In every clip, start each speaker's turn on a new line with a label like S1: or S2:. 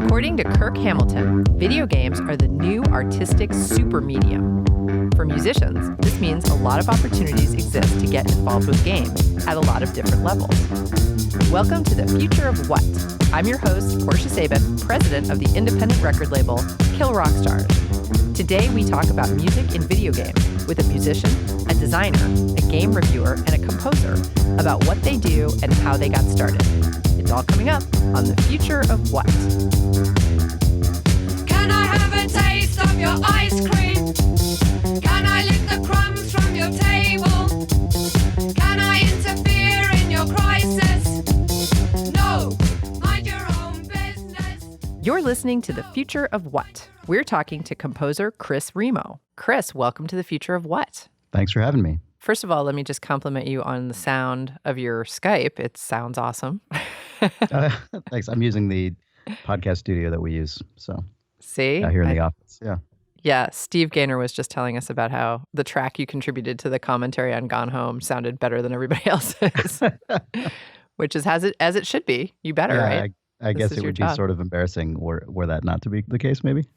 S1: According to Kirk Hamilton, video games are the new artistic super medium. For musicians, this means a lot of opportunities exist to get involved with games at a lot of different levels. Welcome to the Future of What? I'm your host, Portia Sabin, president of the independent record label Kill Rockstars. Today we talk about music in video games with a musician, a designer, a game reviewer, and a composer about what they do and how they got started. It's all coming up on the Future of What?
S2: Can I have a taste of your ice cream? Can I lick the crumbs from your table? Can I interfere in your crisis? No, mind your own business.
S1: You're listening to the Future of What? We're talking to composer Chris Remo. Chris, welcome to the Future of What?
S3: Thanks for having me.
S1: First of all, let me just compliment you on the sound of your Skype. It sounds awesome.
S3: Thanks. I'm using the podcast studio that we use. So
S1: see,
S3: out here in the office. Yeah.
S1: Yeah. Steve Gaynor was just telling us about how the track you contributed to the commentary on Gone Home sounded better than everybody else's, which is as it should be. You better,
S3: yeah,
S1: right?
S3: I guess it would be sort of embarrassing were that not to be the case, maybe.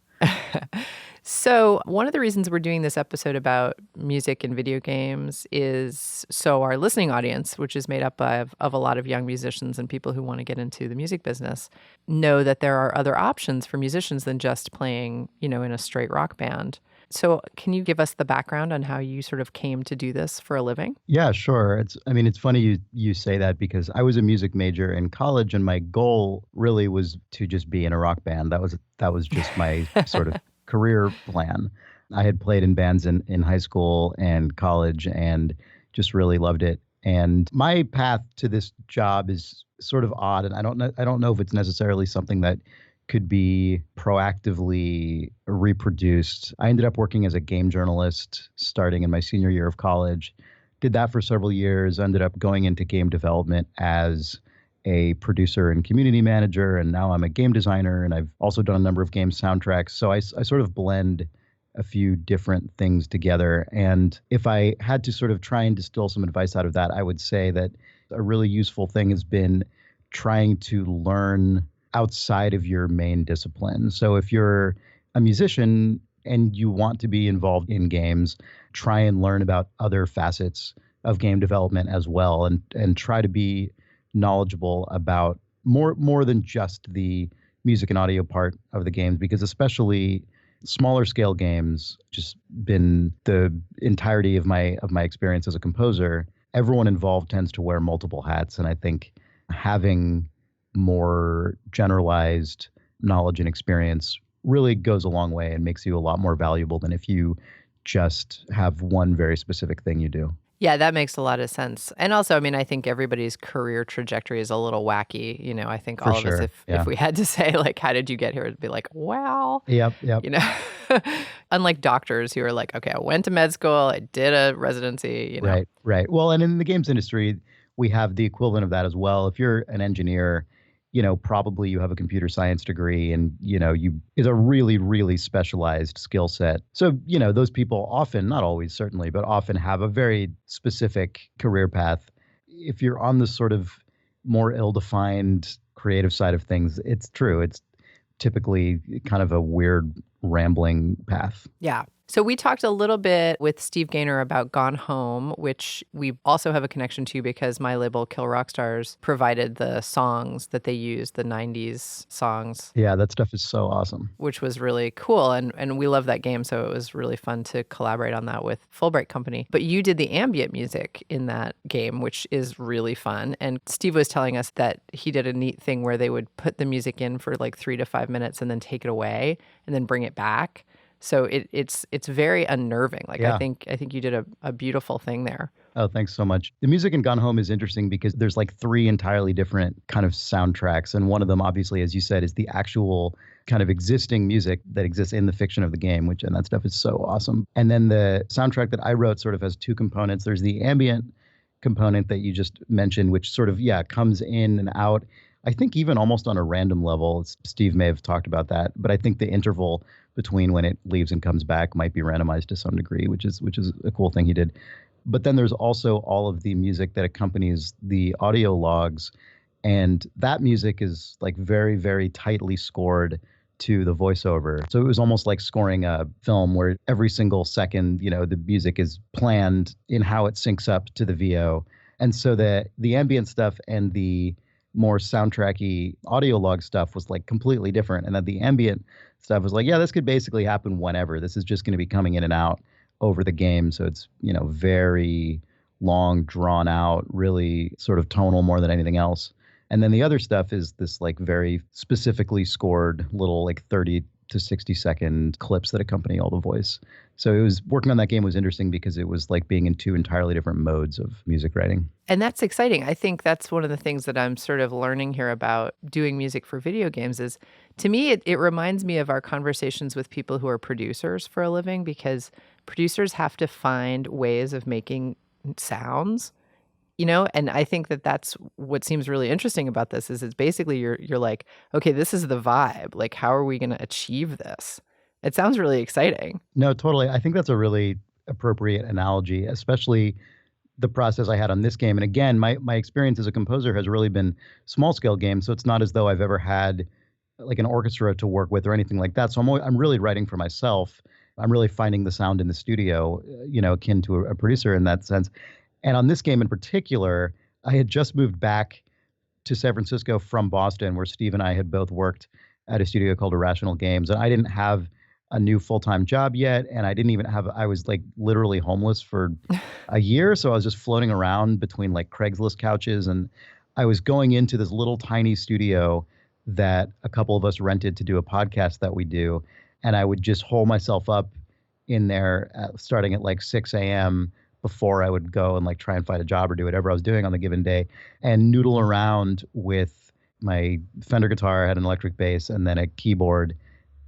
S1: So one of the reasons we're doing this episode about music and video games is so our listening audience, which is made up of a lot of young musicians and people who want to get into the music business, know that there are other options for musicians than just playing, in a straight rock band. So can you give us the background on how you sort of came to do this for a living?
S3: Yeah, sure. It's funny you say that because I was a music major in college and my goal really was to just be in a rock band. That was just my sort of career plan. I had played in bands in high school and college and just really loved it. And my path to this job is sort of odd, and I don't know if it's necessarily something that could be proactively reproduced. I ended up working as a game journalist starting in my senior year of college. Did that for several years, ended up going into game development as a producer and community manager, and now I'm a game designer, and I've also done a number of game soundtracks. So I sort of blend a few different things together. And if I had to sort of try and distill some advice out of that, I would say that a really useful thing has been trying to learn outside of your main discipline. So if you're a musician and you want to be involved in games, try and learn about other facets of game development as well, and try to be knowledgeable about more than just the music and audio part of the games, because especially smaller scale games, just been the entirety of my experience as a composer, everyone involved tends to wear multiple hats. And I think having more generalized knowledge and experience really goes a long way and makes you a lot more valuable than if you just have one very specific thing you do.
S1: Yeah, that makes a lot of sense. And also, I think everybody's career trajectory is a little wacky. I think all of us, if we had to say, like, how did you get here? It'd be like, well,
S3: Yep.
S1: Unlike doctors who are like, okay, I went to med school, I did a residency,
S3: Right. Well, and in the games industry, we have the equivalent of that as well. If you're an engineer, probably you have a computer science degree and, is a really, really specialized skill set. So, those people often, not always certainly, but often have a very specific career path. If you're on the sort of more ill-defined creative side of things, it's true. It's typically kind of a weird, rambling path.
S1: Yeah. So we talked a little bit with Steve Gaynor about Gone Home, which we also have a connection to because my label Kill Rockstars provided the songs that they used, the 90s songs.
S3: Yeah, that stuff is so awesome.
S1: Which was really cool. And we love that game. So it was really fun to collaborate on that with Fullbright Company. But you did the ambient music in that game, which is really fun. And Steve was telling us that he did a neat thing where they would put the music in for like 3 to 5 minutes and then take it away and then bring it back. So it's very unnerving. Like, yeah. I think you did a beautiful thing there.
S3: Oh, thanks so much. The music in Gone Home is interesting because there's like 3 entirely different kind of soundtracks. And one of them, obviously, as you said, is the actual kind of existing music that exists in the fiction of the game, and that stuff is so awesome. And then the soundtrack that I wrote sort of has 2 components. There's the ambient component that you just mentioned, which sort of, comes in and out. I think even almost on a random level. Steve may have talked about that, but I think the interval between when it leaves and comes back might be randomized to some degree, which is a cool thing he did. But then there's also all of the music that accompanies the audio logs. And that music is like very, very tightly scored to the voiceover. So it was almost like scoring a film where every single second, the music is planned in how it syncs up to the VO. And so the ambient stuff and the more soundtracky audio log stuff was like completely different. And then the ambient stuff was like, yeah, this could basically happen whenever. This is just going to be coming in and out over the game. So it's, very long, drawn out, really sort of tonal more than anything else. And then the other stuff is this like very specifically scored little like 30 to 60-second clips that accompany all the voice. So it was working on that game was interesting because it was like being in two entirely different modes of music writing.
S1: And that's exciting. I think that's one of the things that I'm sort of learning here about doing music for video games is, to me, it reminds me of our conversations with people who are producers for a living, because producers have to find ways of making sounds, and I think that that's what seems really interesting about this is it's basically you're like, okay, this is the vibe. Like, how are we going to achieve this? It sounds really exciting.
S3: No, totally. I think that's a really appropriate analogy, especially the process I had on this game. And again, my experience as a composer has really been small scale games. So it's not as though I've ever had like an orchestra to work with or anything like that. So I'm really writing for myself. I'm really finding the sound in the studio, akin to a producer in that sense. And on this game in particular, I had just moved back to San Francisco from Boston, where Steve and I had both worked at a studio called Irrational Games. And I didn't have a new full-time job yet. And I was like literally homeless for a year. So I was just floating around between like Craigslist couches. And I was going into this little tiny studio that a couple of us rented to do a podcast that we do. And I would just hole myself up in there starting at like 6 a.m. before I would go and like try and find a job or do whatever I was doing on the given day, and noodle around with my Fender guitar. I had an electric bass and then a keyboard.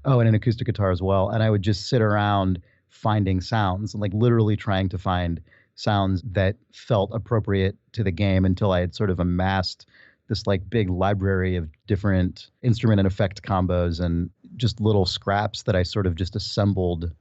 S3: Oh, and an acoustic guitar as well. And I would just sit around finding sounds and like literally trying to find sounds that felt appropriate to the game until I had sort of amassed this like big library of different instrument and effect combos and just little scraps that I sort of just assembled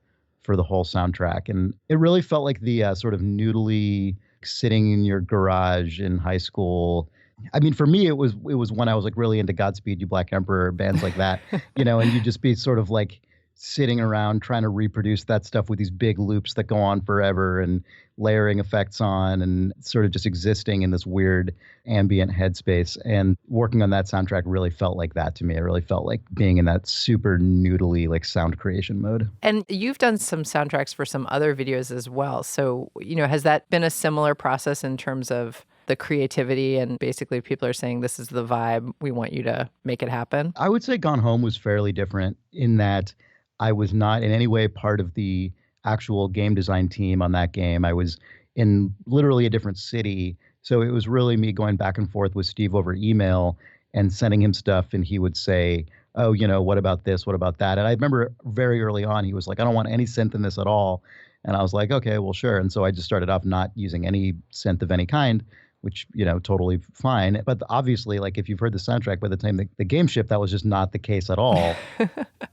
S3: for the whole soundtrack. And it really felt like the sort of noodly sitting in your garage in high school. I mean, for me, it was when I was like really into Godspeed You Black Emperor, bands like that, and you'd just be sort of like sitting around trying to reproduce that stuff with these big loops that go on forever and layering effects on and sort of just existing in this weird ambient headspace. And working on that soundtrack really felt like that to me. It really felt like being in that super noodly like sound creation mode.
S1: And you've done some soundtracks for some other videos as well. So, has that been a similar process in terms of the creativity and basically people are saying this is the vibe, we want you to make it happen?
S3: I would say Gone Home was fairly different in that I was not in any way part of the actual game design team on that game. I was in literally a different city. So it was really me going back and forth with Steve over email and sending him stuff. And he would say, oh, what about this? What about that? And I remember very early on, he was like, I don't want any synth in this at all. And I was like, okay, well, sure. And so I just started off not using any synth of any kind, which, totally fine. But obviously, like if you've heard the soundtrack, by the time the game shipped, that was just not the case at all.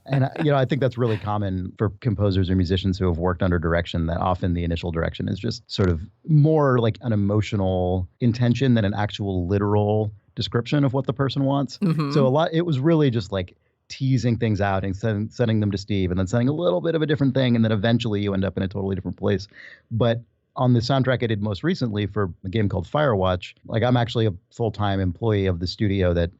S3: And, I think that's really common for composers or musicians who have worked under direction, that often the initial direction is just sort of more like an emotional intention than an actual literal description of what the person wants. Mm-hmm. So it was really just like teasing things out and sending them to Steve and then sending a little bit of a different thing. And then eventually you end up in a totally different place. But on the soundtrack I did most recently for a game called Firewatch, like I'm actually a full-time employee of the studio that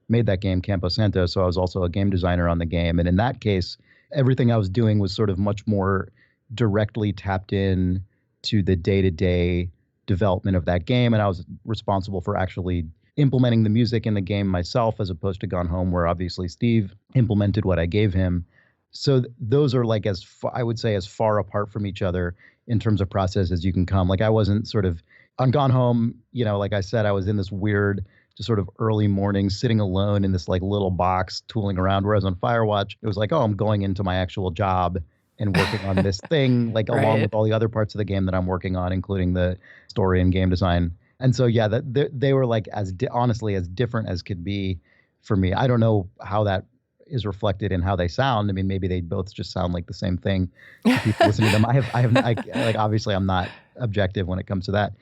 S3: made that game, Campo Santo. So I was also a game designer on the game. And in that case, everything I was doing was sort of much more directly tapped in to the day-to-day development of that game. And I was responsible for actually implementing the music in the game myself, as opposed to Gone Home, where obviously Steve implemented what I gave him. So those are like, I would say, as far apart from each other in terms of process as you can come. Like I wasn't sort of on Gone Home, like I said, I was in this weird, just sort of early morning, sitting alone in this like little box tooling around. Whereas on Firewatch, it was like, oh, I'm going into my actual job and working on this thing, like right, along with all the other parts of the game that I'm working on, including the story and game design. And so, yeah, they were like honestly as different as could be for me. I don't know how that is reflected in how they sound. I mean, maybe they both just sound like the same thing to people listening to them. I have like, obviously I'm not objective when it comes to that,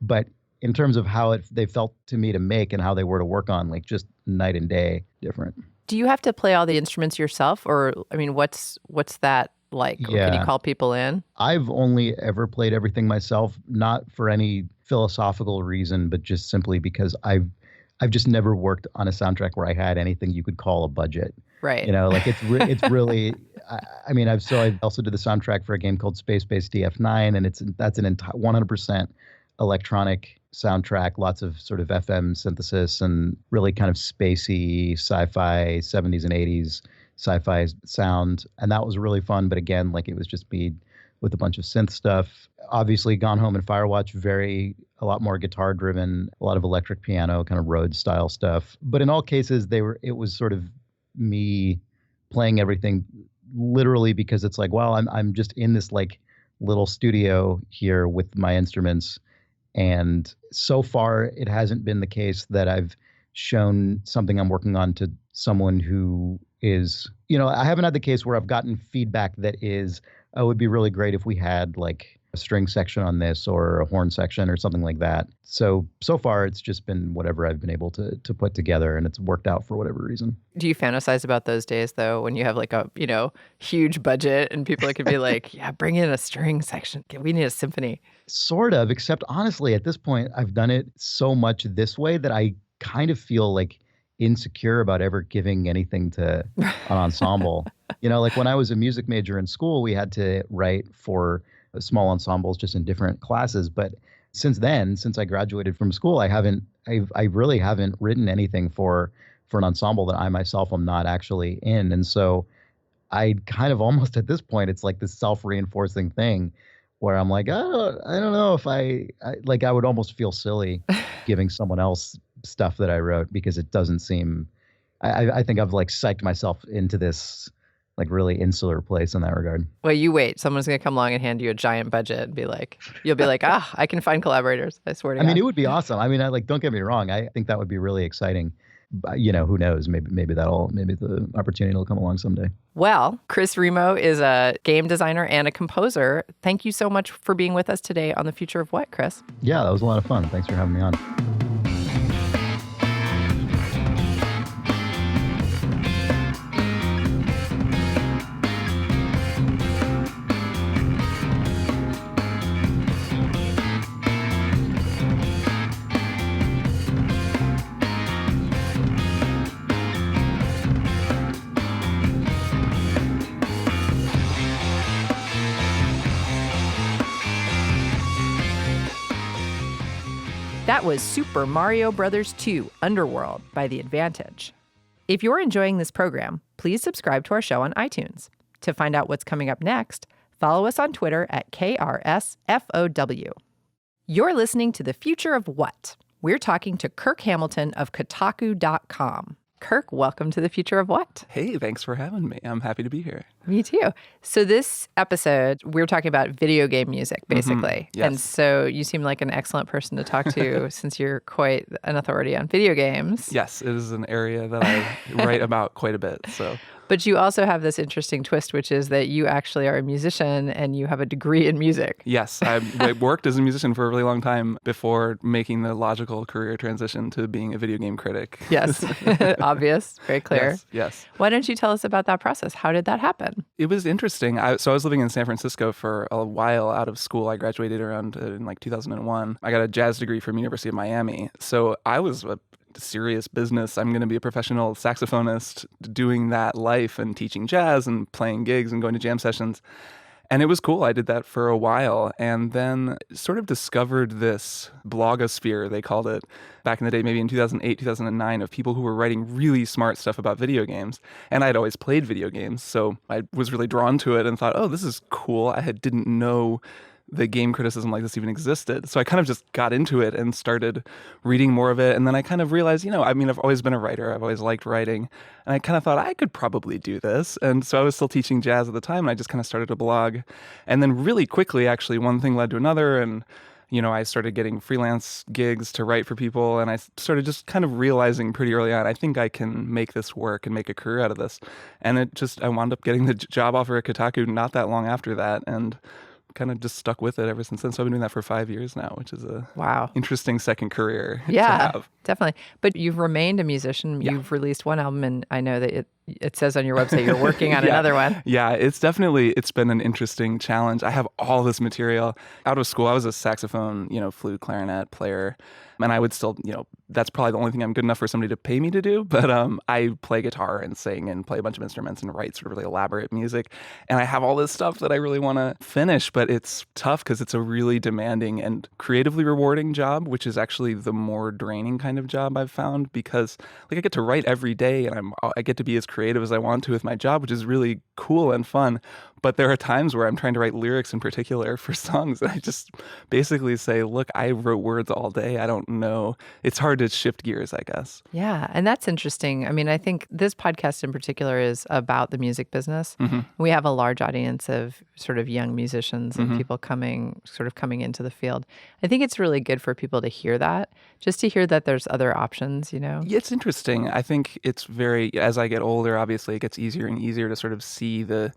S3: but in terms of how they felt to me to make and how they were to work on, like just night and day different.
S1: Do you have to play all the instruments yourself, or I mean, what's that like? Or can you
S3: Yeah.
S1: call people in?
S3: I've only ever played everything myself, not for any philosophical reason, but just simply because I've just never worked on a soundtrack where I had anything you could call a budget.
S1: Right.
S3: You know, like it's really. I mean, I also did the soundtrack for a game called Space Base DF9, and that's an entire 100% electronic soundtrack, lots of sort of FM synthesis and really kind of spacey sci-fi 70s and 80s sci-fi sound. And that was really fun. But again, like it was just me with a bunch of synth stuff. Obviously, Gone Home and Firewatch, a lot more guitar driven, a lot of electric piano, kind of Rhodes style stuff. But in all cases, it was sort of me playing everything literally because it's like, well, I'm just in this like little studio here with my instruments. And so far, it hasn't been the case that I've shown something I'm working on to someone who is, I haven't had the case where I've gotten feedback that is, oh, it would be really great if we had like a string section on this or a horn section or something like that. So far, it's just been whatever I've been able to put together, and it's worked out for whatever reason.
S1: Do you fantasize about those days, though, when you have like a, huge budget and people could be like, yeah, bring in a string section. We need a symphony. Sort
S3: of, except honestly, at this point, I've done it so much this way that I kind of feel like insecure about ever giving anything to an ensemble. Like when I was a music major in school, we had to write for small ensembles just in different classes. But since I graduated from school, I really haven't written anything for an ensemble that I myself am not actually in. And so I kind of almost at this point, it's like this self-reinforcing thing where I'm like, oh, I don't know if I would almost feel silly giving someone else stuff that I wrote because it doesn't seem, I think I've like psyched myself into this like really insular place in that regard.
S1: Well, you wait. Someone's going to come along and hand you a giant budget and you'll be like, I can find collaborators. I swear to God.
S3: I mean, it would be awesome. I mean, don't get me wrong. I think that would be really exciting. But, who knows? Maybe the opportunity will come along someday.
S1: Well, Chris Remo is a game designer and a composer. Thank you so much for being with us today on The Future of What, Chris?
S3: Yeah, that was a lot of fun. Thanks for having me on.
S1: That was Super Mario Bros. 2 Underworld by The Advantage. If you're enjoying this program, please subscribe to our show on iTunes. To find out what's coming up next, follow us on Twitter at KRSFOW. You're listening to The Future of What? We're talking to Kirk Hamilton of Kotaku.com. Kirk, welcome to The Future of What?
S4: Hey, thanks for having me. I'm happy to be here.
S1: Me too. So this episode, we're talking about video game music, basically.
S4: Yes.
S1: And so you seem like an excellent person to talk to since you're quite an authority on video games.
S4: Yes, it is an area that I write about quite a bit.
S1: But you also have this interesting twist, which is that you actually are a musician and you have a degree in music.
S4: Yes, I worked as a musician for a really long time before making the logical career transition to being a video game critic.
S1: Yes, obvious, very clear.
S4: Yes.
S1: Why don't you tell us about that process? How did that happen?
S4: It was interesting. So I was living in San Francisco for a while out of school. I graduated around in like 2001. I got a jazz degree from University of Miami. So I was a serious business. I'm going to be a professional saxophonist doing that life and teaching jazz and playing gigs and going to jam sessions. And it was cool. I did that for a while and then sort of discovered this blogosphere, they called it, back in the day, maybe in 2008, 2009, of people who were writing really smart stuff about video games. And I'd always played video games, so I was really drawn to it and thought, oh, this is cool. I didn't know the game criticism like this even existed. So I kind of just got into it and started reading more of it. And then I kind of realized, I've always been a writer. I've always liked writing. And I kind of thought I could probably do this. And so I was still teaching jazz at the time. And I just kind of started a blog. And then really quickly, actually, one thing led to another. And, I started getting freelance gigs to write for people. And I started just kind of realizing pretty early on, I think I can make this work and make a career out of this. And I wound up getting the job offer at Kotaku not that long after that. And kind of just stuck with it ever since then. So I've been doing that for 5 years now, which is a
S1: Wow.
S4: interesting second career to
S1: Yeah,
S4: have.
S1: definitely. But you've remained a musician.
S4: Yeah.
S1: You've released one album, and I know that it says on your website you're working on
S4: Yeah.
S1: another one.
S4: Yeah, it's been an interesting challenge. I have all this material. Out of school, I was a saxophone, flute, clarinet player. And I would still, that's probably the only thing I'm good enough for somebody to pay me to do. But I play guitar and sing and play a bunch of instruments and write sort of really elaborate music. And I have all this stuff that I really want to finish, but it's tough because it's a really demanding and creatively rewarding job, which is actually the more draining kind of job I've found, because I get to write every day and I get to be as creative as I want to with my job, which is really cool and fun. But there are times where I'm trying to write lyrics in particular for songs, and I just basically say, look, I wrote words all day. I don't know. It's hard to shift gears, I guess.
S1: Yeah, and that's interesting. I mean, I think this podcast in particular is about the music business.
S4: Mm-hmm.
S1: We have a large audience of sort of young musicians and people coming into the field. I think it's really good for people to hear that, just to hear that there's other options,
S4: It's interesting. I think it's as I get older, obviously, it gets easier and easier to sort of see the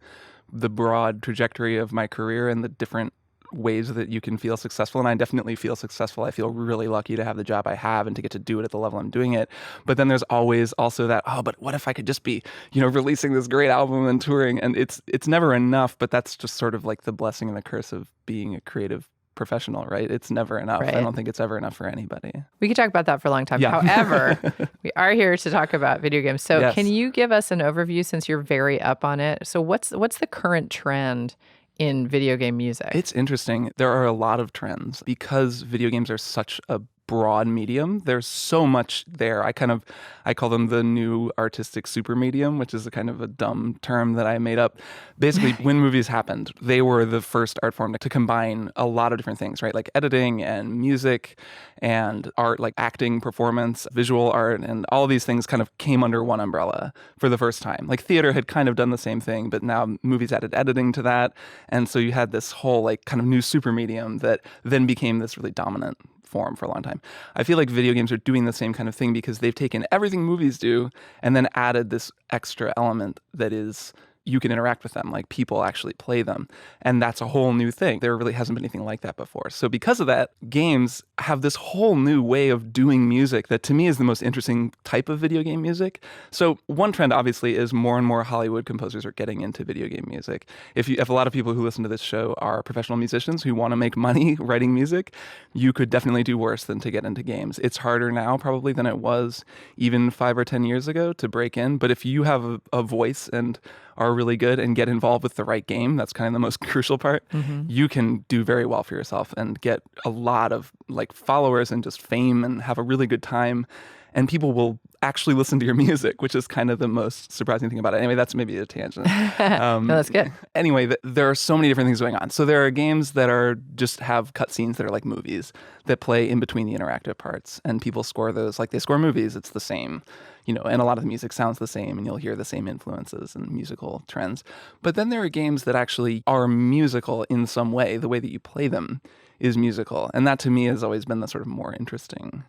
S4: broad trajectory of my career and the different ways that you can feel successful. And I definitely feel successful. I feel really lucky to have the job I have and to get to do it at the level I'm doing it. But then there's always also that, but what if I could just be, releasing this great album and touring? And it's never enough, but that's just sort of like the blessing and the curse of being a creative professional, right? It's never enough.
S1: Right.
S4: I don't think it's ever enough for anybody.
S1: We could talk about that for a long time.
S4: Yeah.
S1: However, we are here to talk about video games. So
S4: Yes.
S1: Can you give us an overview, since you're very up on it? So what's the current trend in video game music?
S4: It's interesting. There are a lot of trends because video games are such a broad medium. There's so much there. I call them the new artistic super medium, which is a kind of a dumb term that I made up. Basically, when movies happened, they were the first art form to combine a lot of different things, right? Like editing and music and art, like acting, performance, visual art, and all of these things kind of came under one umbrella for the first time. Like theater had kind of done the same thing, but now movies added editing to that. And so you had this whole like kind of new super medium that then became this really dominant form for a long time. I feel like video games are doing the same kind of thing because they've taken everything movies do and then added this extra element that is you can interact with them, like people actually play them. And that's a whole new thing. There really hasn't been anything like that before. So because of that, games have this whole new way of doing music that to me is the most interesting type of video game music. So one trend obviously is more and more Hollywood composers are getting into video game music. If a lot of people who listen to this show are professional musicians who want to make money writing music, you could definitely do worse than to get into games. It's harder now probably than it was even 5 or 10 years ago to break in. But if you have a voice and are really good and get involved with the right game, that's kind of the most crucial part, you can do very well for yourself and get a lot of like followers and just fame and have a really good time. And people will actually listen to your music, which is kind of the most surprising thing about it. Anyway, that's maybe a tangent.
S1: No, that's good.
S4: Anyway, there are so many different things going on. So there are games that are just have cutscenes that are like movies that play in between the interactive parts, and people score those like they score movies. It's the same, and a lot of the music sounds the same, and you'll hear the same influences and musical trends. But then there are games that actually are musical in some way. The way that you play them is musical, and that to me has always been the sort of more interesting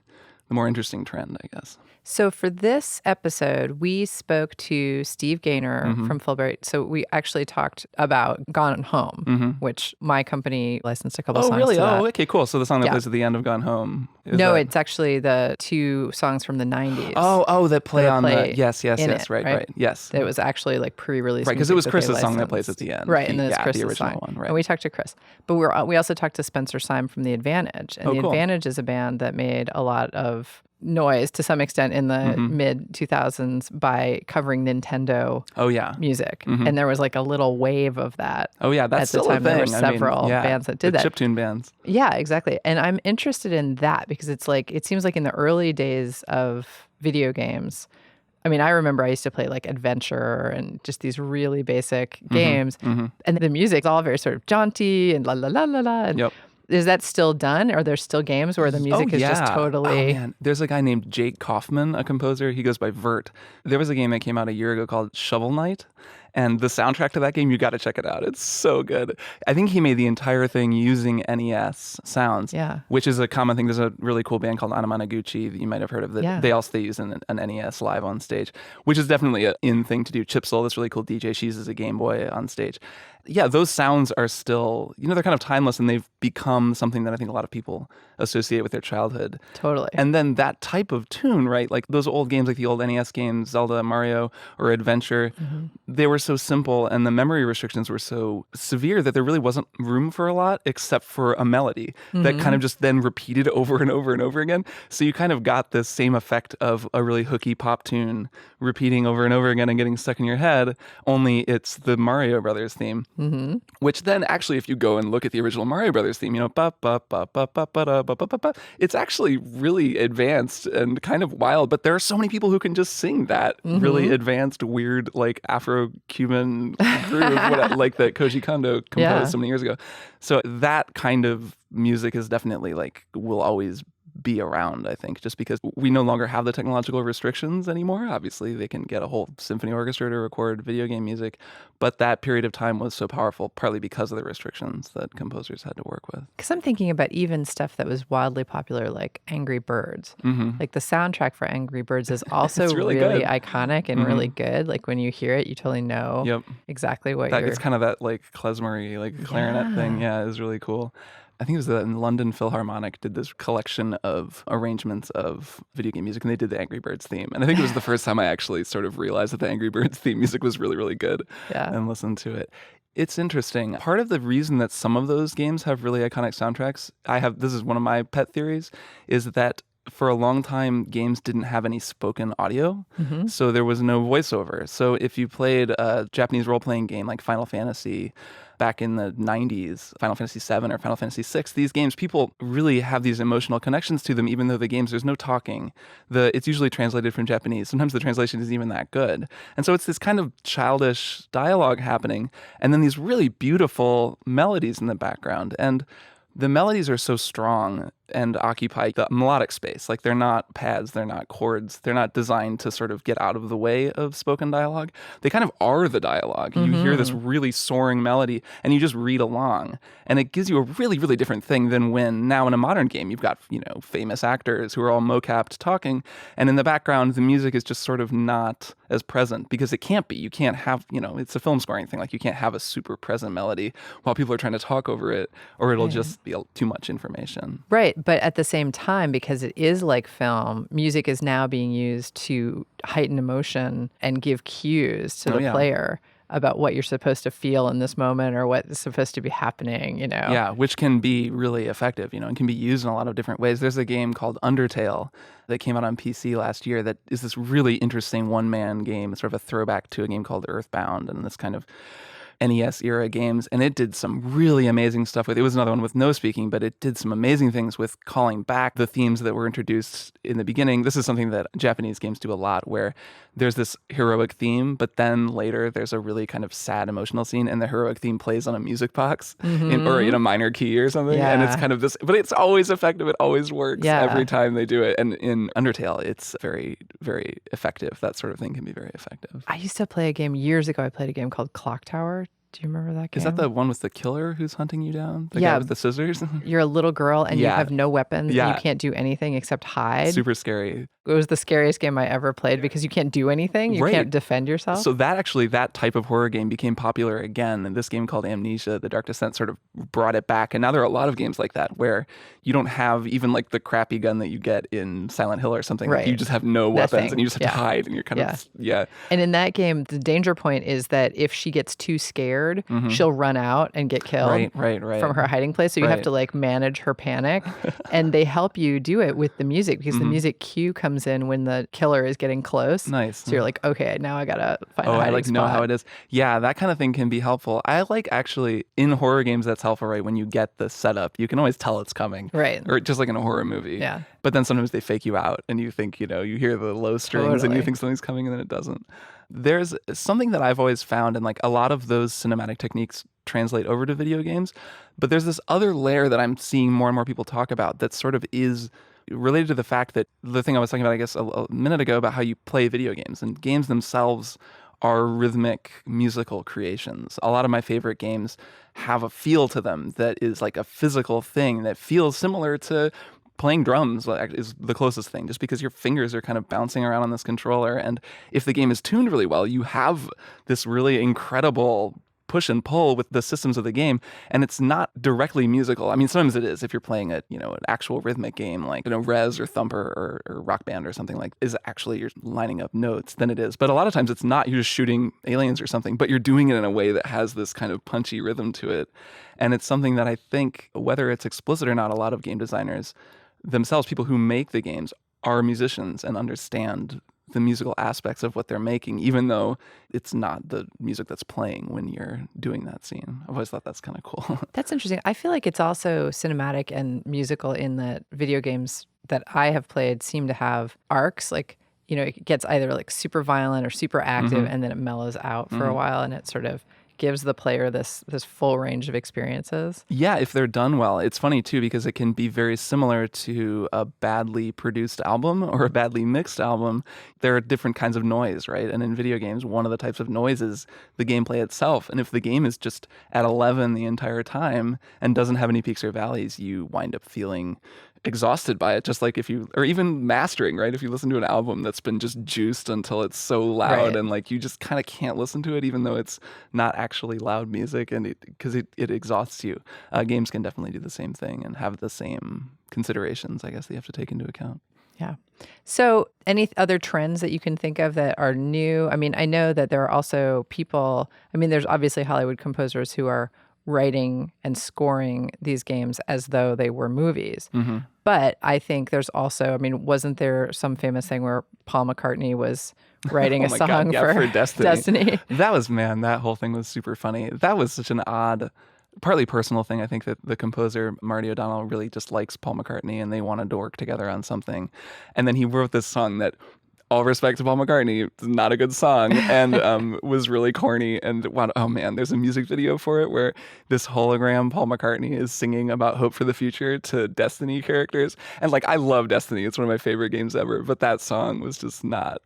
S4: trend, I guess.
S1: So for this episode, we spoke to Steve Gaynor from Fulbright. So we actually talked about Gone Home, which my company licensed a couple songs
S4: really?
S1: to that.
S4: Oh, okay, cool. So the song that plays at the end of Gone Home.
S1: It's actually the 2 songs from the 90s.
S4: Oh, that play on the... Yes,
S1: it,
S4: right. Yes.
S1: It was actually like pre-release.
S4: Right, because it was Chris's song that plays at the end.
S1: Right, and then it's Chris's
S4: the original
S1: song.
S4: one, right.
S1: And we talked to Chris. But we also talked to Spencer Syme from The Advantage. And The Advantage is a band that made a lot of noise to some extent in the mid 2000s by covering Nintendo music. And there was like a little wave of that.
S4: Oh yeah, that's
S1: at the
S4: still
S1: time.
S4: a thing.
S1: There were several bands that did that.
S4: Chiptune bands.
S1: Yeah, exactly. And I'm interested in that because it's like it seems like in the early days of video games, I mean, I remember I used to play like Adventure and just these really basic games. And the music's all very sort of jaunty and la la la la la. And is that still done? Are there still games where the music is just totally...
S4: Oh, man. There's a guy named Jake Kaufman, a composer. He goes by Vert. There was a game that came out a year ago called Shovel Knight. And the soundtrack to that game, you got to check it out. It's so good. I think he made the entire thing using NES sounds,
S1: Yeah.
S4: which is a common thing. There's a really cool band called Anamanaguchi that you might have heard of. That
S1: Yeah.
S4: they use an NES live on stage, which is definitely an in thing to do. Chip Soul, this really cool DJ, she uses a Game Boy on stage. Yeah, those sounds are still, they're kind of timeless, and they've become something that I think a lot of people associate with their childhood.
S1: Totally.
S4: And then that type of tune, right? Like those old games, like the old NES games, Zelda, Mario, or Adventure, they were so simple, and the memory restrictions were so severe that there really wasn't room for a lot except for a melody that kind of just then repeated over and over and over again. So you kind of got this same effect of a really hooky pop tune repeating over and over again and getting stuck in your head, only it's the Mario Brothers theme. Which then actually, if you go and look at the original Mario Brothers theme, it's actually really advanced and kind of wild. But there are so many people who can just sing that really advanced, weird, like Afro-Cuban groove, like that Koji Kondo composed so many years ago. So that kind of music is definitely like will always be around, I think, just because we no longer have the technological restrictions anymore. Obviously, they can get a whole symphony orchestra to record video game music, but that period of time was so powerful, partly because of the restrictions that composers had to work with.
S1: Because I'm thinking about even stuff that was wildly popular, like Angry Birds. Like the soundtrack for Angry Birds is also
S4: It's really
S1: really
S4: good.
S1: iconic and really good. Like when you hear it, you totally know exactly what you're...
S4: It's kind of that like klezmer-y, like clarinet thing. Yeah, is really cool. I think it was the London Philharmonic did this collection of arrangements of video game music, and they did the Angry Birds theme. And I think it was the first time I actually sort of realized that the Angry Birds theme music was really, really good and listened to it. It's interesting. Part of the reason that some of those games have really iconic soundtracks, this is one of my pet theories, is that for a long time, games didn't have any spoken audio, so there was no voiceover. So if you played a Japanese role-playing game like Final Fantasy back in the 90s, Final Fantasy VII or Final Fantasy VI, these games, people really have these emotional connections to them, even though the games, there's no talking. It's usually translated from Japanese. Sometimes the translation isn't even that good. And so it's this kind of childish dialogue happening, and then these really beautiful melodies in the background. And the melodies are so strong and occupy the melodic space. Like they're not pads, they're not chords, they're not designed to sort of get out of the way of spoken dialogue. They kind of are the dialogue. You hear this really soaring melody and you just read along. And it gives you a really, really different thing than when now in a modern game, you've got, famous actors who are all mocapped talking. And in the background, the music is just sort of not as present because it can't be. You can't have, it's a film scoring thing. Like you can't have a super present melody while people are trying to talk over it, or it'll just be too much information.
S1: Right. But at the same time, because it is like film, music is now being used to heighten emotion and give cues to the player about what you're supposed to feel in this moment or what is supposed to be happening,
S4: Yeah, which can be really effective, and can be used in a lot of different ways. There's a game called Undertale that came out on PC last year that is this really interesting one-man game. It's sort of a throwback to a game called Earthbound and this kind of NES era games, and it did some really amazing stuff with it. Was another one with no speaking, but it did some amazing things with calling back the themes that were introduced in the beginning. This is something that Japanese games do a lot, where there's this heroic theme, but then later there's a really kind of sad emotional scene, and the heroic theme plays on a music box or in a minor key or something, and it's kind of this, but it's always effective. It always works every time they do it. And in Undertale, it's very, very effective. That sort of thing can be very effective.
S1: I used to play a game years ago. I played a game called Clock Tower. Do you remember that game?
S4: Is that the one with the killer who's hunting you down? The guy with the scissors?
S1: You're a little girl and you have no weapons.
S4: Yeah.
S1: And you can't do anything except hide.
S4: Super scary.
S1: It was the scariest game I ever played because you can't do anything. You can't defend yourself.
S4: So that type of horror game became popular again. And this game called Amnesia, The Dark Descent, sort of brought it back. And now there are a lot of games like that where you don't have even like the crappy gun that you get in Silent Hill or something.
S1: Right.
S4: Like you just have no weapons and you just have to hide and you're kind of,
S1: And in that game, the danger point is that if she gets too scared, she'll run out and get killed from her hiding place. So you have to like manage her panic. And they help you do it with the music because the music cue comes in when the killer is getting close.
S4: Nice.
S1: So you're like, okay, now I gotta find a hiding spot.
S4: Know how it is. Yeah, that kind of thing can be helpful. I like actually in horror games that's helpful, right? When you get the setup, you can always tell it's coming.
S1: Right.
S4: Or just like in a horror movie.
S1: Yeah.
S4: But then sometimes they fake you out and you think, you hear the low strings and you think something's coming and then it doesn't. There's something that I've always found, and like a lot of those cinematic techniques translate over to video games, but there's this other layer that I'm seeing more and more people talk about that sort of is related to the fact that the thing I was talking about, I guess, a minute ago about how you play video games, and games themselves are rhythmic musical creations. A lot of my favorite games have a feel to them that is like a physical thing that feels similar to playing drums is the closest thing, just because your fingers are kind of bouncing around on this controller. And if the game is tuned really well, you have this really incredible push and pull with the systems of the game, and it's not directly musical. I mean, sometimes it is if you're playing an actual rhythmic game like Rez or Thumper or Rock Band or something like is actually you're lining up notes, then it is. But a lot of times it's not. You're just shooting aliens or something, but you're doing it in a way that has this kind of punchy rhythm to it. And it's something that I think, whether it's explicit or not, a lot of game designers themselves, people who make the games, are musicians and understand the musical aspects of what they're making, even though it's not the music that's playing when you're doing that scene. I've always thought that's kind of cool.
S1: That's interesting. I feel like it's also cinematic and musical in that video games that I have played seem to have arcs. Like, it gets either like super violent or super active, and then it mellows out for a while, and it sort of gives the player this full range of experiences.
S4: Yeah, if they're done well. It's funny too, because it can be very similar to a badly produced album or a badly mixed album. There are different kinds of noise, right? And in video games, one of the types of noise is the gameplay itself. And if the game is just at 11 the entire time and doesn't have any peaks or valleys, you wind up feeling exhausted by it, just like or even mastering, right? If you listen to an album that's been just juiced until it's so loud, and like you just kind of can't listen to it, even though it's not actually loud music, and because it exhausts you. Games can definitely do the same thing and have the same considerations, I guess, that you have to take into account.
S1: Yeah. So any other trends that you can think of that are new? I mean, I know that there are also people, there's obviously Hollywood composers who are writing and scoring these games as though they were movies. But I think there's also, wasn't there some famous thing where Paul McCartney was writing a song for Destiny?
S4: That whole thing was super funny. That was such an odd, partly personal thing. I think that the composer, Marty O'Donnell, really just likes Paul McCartney and they wanted to work together on something. And then he wrote this song that, all respect to Paul McCartney, it's not a good song, and was really corny. And oh man, there's a music video for it where this hologram Paul McCartney is singing about hope for the future to Destiny characters. And like, I love Destiny; it's one of my favorite games ever. But that song was just not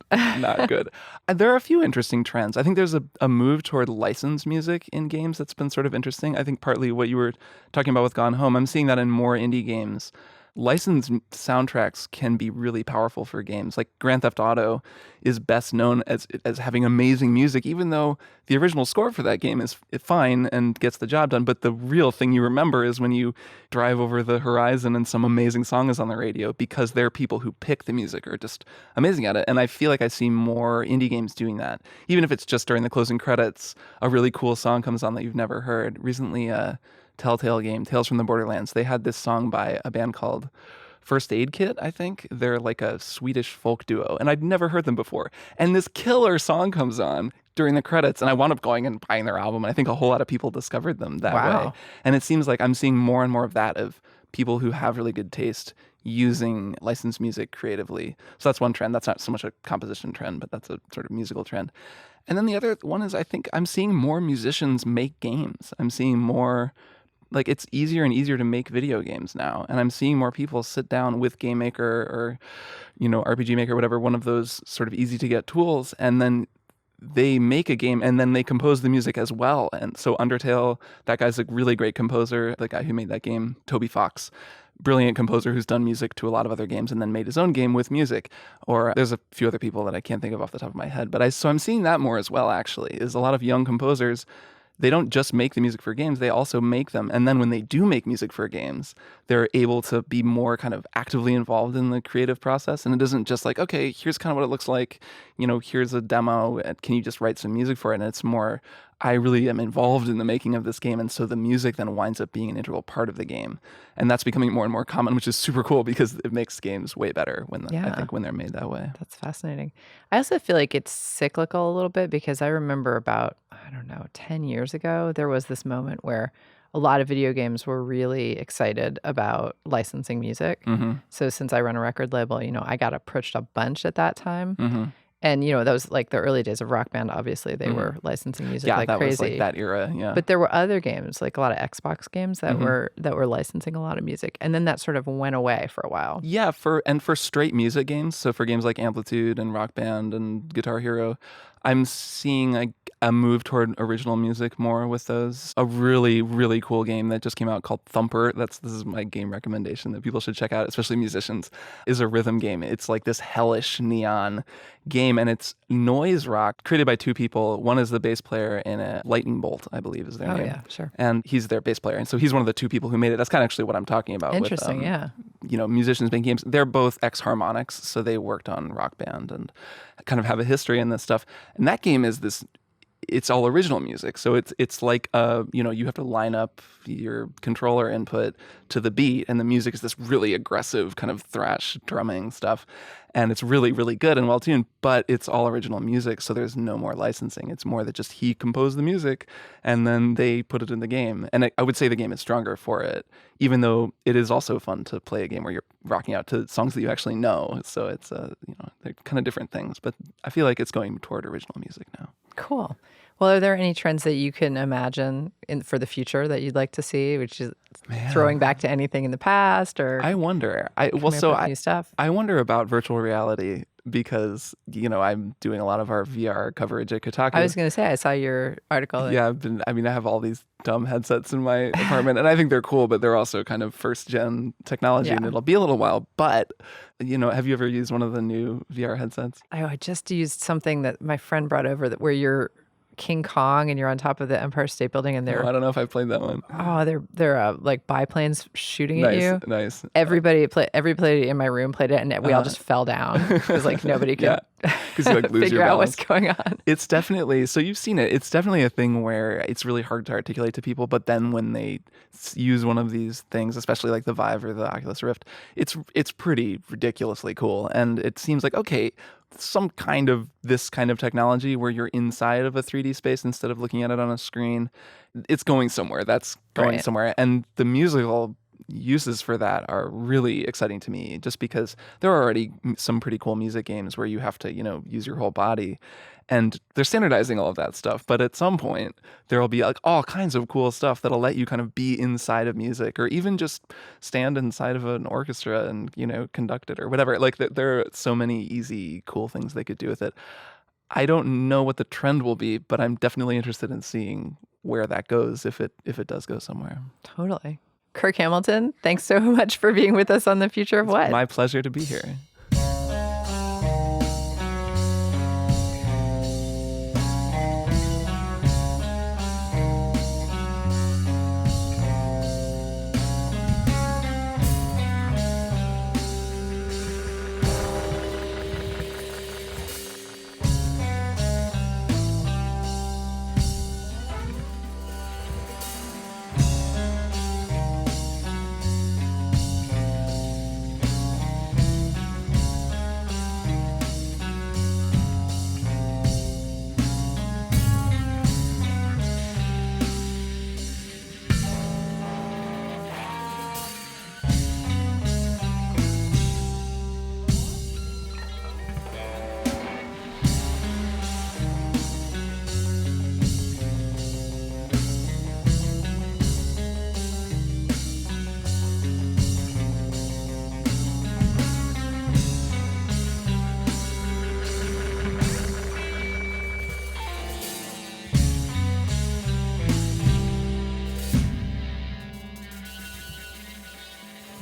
S4: good. There are a few interesting trends. I think there's a move toward licensed music in games that's been sort of interesting. I think partly what you were talking about with Gone Home, I'm seeing that in more indie games. Licensed soundtracks can be really powerful for games. Like Grand Theft Auto is best known as having amazing music, even though the original score for that game is fine and gets the job done. But the real thing you remember is when you drive over the horizon and some amazing song is on the radio, because they're people who pick the music are just amazing at it. And I feel like I see more indie games doing that. Even if it's just during the closing credits, a really cool song comes on that you've never heard. Recently, Telltale game, Tales from the Borderlands, they had this song by a band called First Aid Kit, I think. They're like a Swedish folk duo, and I'd never heard them before. And this killer song comes on during the credits, and I wound up going and buying their album, and I think a whole lot of people discovered them that way. And it seems like I'm seeing more and more of that, of people who have really good taste using licensed music creatively. So that's one trend. That's not so much a composition trend, but that's a sort of musical trend. And then the other one is, I think I'm seeing more musicians make games. I'm seeing more... Like, it's easier and easier to make video games now. And I'm seeing more people sit down with Game Maker or, RPG Maker, whatever, one of those sort of easy to get tools. And then they make a game and then they compose the music as well. And so Undertale, that guy's a really great composer. The guy who made that game, Toby Fox, brilliant composer who's done music to a lot of other games and then made his own game with music. Or there's a few other people that I can't think of off the top of my head. But so I'm seeing that more as well, actually, is a lot of young composers. They don't just make the music for games, they also make them. And then when they do make music for games, they're able to be more kind of actively involved in the creative process. And it isn't just like, okay, here's kind of what it looks like. Here's a demo. Can you just write some music for it? And it's more, I really am involved in the making of this game. And so the music then winds up being an integral part of the game. And that's becoming more and more common, which is super cool because it makes games way better I think when they're made that way.
S1: That's fascinating. I also feel like it's cyclical a little bit, because I remember about, 10 years ago, there was this moment where a lot of video games were really excited about licensing music. So since I run a record label, I got approached a bunch at that time. And, that was like the early days of Rock Band. Obviously, they were licensing music like
S4: that
S1: crazy.
S4: Was like that era, yeah.
S1: But there were other games, like a lot of Xbox games that were licensing a lot of music. And then that sort of went away for a while.
S4: Yeah, for straight music games, so for games like Amplitude and Rock Band and Guitar Hero, I'm seeing a move toward original music more with those. A really, really cool game that just came out called Thumper. This is my game recommendation that people should check out, especially musicians, is a rhythm game. It's like this hellish neon game, and it's noise rock created by two people. One is the bass player in a Lightning Bolt, I believe is their name.
S1: Oh, yeah, sure.
S4: And he's their bass player. And so he's one of the two people who made it. That's kind of actually what I'm talking about.
S1: Interesting,
S4: with,
S1: yeah.
S4: Musicians making games. They're both ex-Harmonix, so they worked on Rock Band and kind of have a history in this stuff. And that game is it's all original music. So it's like you have to line up your controller input to the beat, and the music is this really aggressive kind of thrash drumming stuff. And it's really, really good and well tuned, but it's all original music, so there's no more licensing. It's more that just he composed the music and then they put it in the game. And I would say the game is stronger for it, even though it is also fun to play a game where you're rocking out to songs that you actually know. So it's they're kind of different things, but I feel like it's going toward original music now.
S1: Cool. Well, are there any trends that you can imagine for the future that you'd like to see, which is throwing back to anything in the past, or
S4: I wonder.
S1: new stuff?
S4: I wonder about virtual reality because I'm doing a lot of our VR coverage at Kotaku.
S1: I was going to say I saw your article.
S4: Yeah, I have all these dumb headsets in my apartment, and I think they're cool, but they're also kind of first gen technology, and it'll be a little while. But have you ever used one of the new VR headsets?
S1: I just used something that my friend brought over where you're King Kong and you're on top of the Empire State Building, and they're
S4: I don't know if I played that one.
S1: They're like biplanes shooting at you.
S4: Nice.
S1: Everybody in my room played it, and we all just fell down because like nobody could
S4: you lose
S1: figure
S4: your
S1: out
S4: balance.
S1: what's going on.
S4: It's definitely, so you've seen it. It's definitely a thing where it's really hard to articulate to people, but then when they use one of these things, especially like the Vive or the Oculus Rift, it's pretty ridiculously cool, and it seems like some kind of this kind of technology where you're inside of a 3D space instead of looking at it on a screen. It's going somewhere. That's going somewhere. And the musical uses for that are really exciting to me, just because there are already some pretty cool music games where you have to, use your whole body. And they're standardizing all of that stuff. But at some point, there will be like all kinds of cool stuff that'll let you kind of be inside of music, or even just stand inside of an orchestra and, conduct it or whatever. Like there are so many easy, cool things they could do with it. I don't know what the trend will be, but I'm definitely interested in seeing where that goes if it does go somewhere.
S1: Totally. Kirk Hamilton, thanks so much for being with us on The Future of What.
S4: It's my pleasure to be here.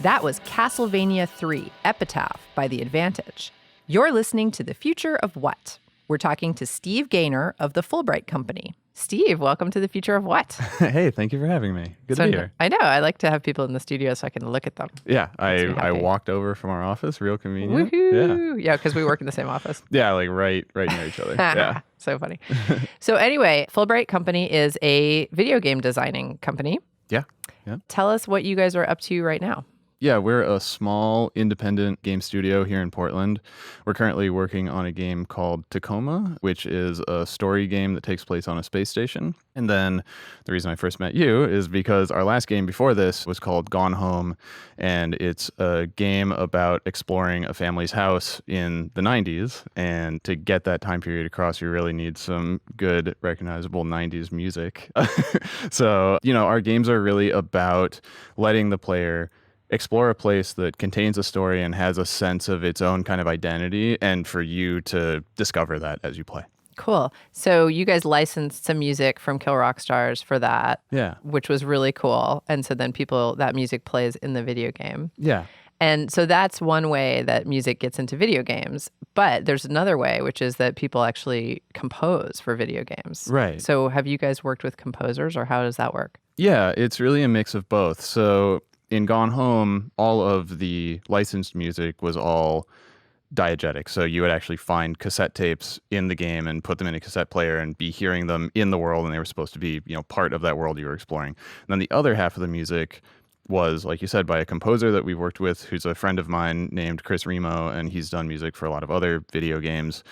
S1: That was Castlevania 3 Epitaph by The Advantage. You're listening to The Future of What? We're talking to Steve Gaynor of the Fulbright Company. Steve, welcome to The Future of What?
S5: Hey, thank you for having me. Good to be here.
S1: I know. I like to have people in the studio so I can look at them.
S5: Yeah, I walked over from our office, real convenient.
S1: Woohoo! Yeah, because we work in the same office.
S5: Yeah, like right near each other. Yeah.
S1: So funny. So anyway, Fulbright Company is a video game designing company.
S5: Yeah.
S1: Tell us what you guys are up to right now.
S5: Yeah, we're a small independent game studio here in Portland. We're currently working on a game called Tacoma, which is a story game that takes place on a space station. And then the reason I first met you is because our last game before this was called Gone Home, and it's a game about exploring a family's house in the 90s. And to get that time period across, you really need some good, recognizable 90s music. So, our games are really about letting the player explore a place that contains a story and has a sense of its own kind of identity, and for you to discover that as you play.
S1: Cool. So you guys licensed some music from Kill Rock Stars for that,
S5: Yeah.
S1: which was really cool. And so then that music plays in the video game.
S5: Yeah.
S1: And so that's one way that music gets into video games. But there's another way, which is that people actually compose for video games.
S5: Right.
S1: So have you guys worked with composers, or how does that work?
S5: Yeah, it's really a mix of both. So in Gone Home, all of the licensed music was all diegetic. So you would actually find cassette tapes in the game and put them in a cassette player and be hearing them in the world, and they were supposed to be, part of that world you were exploring. And then the other half of the music was, like you said, by a composer that we've worked with, who's a friend of mine named Chris Remo, and he's done music for a lot of other video games.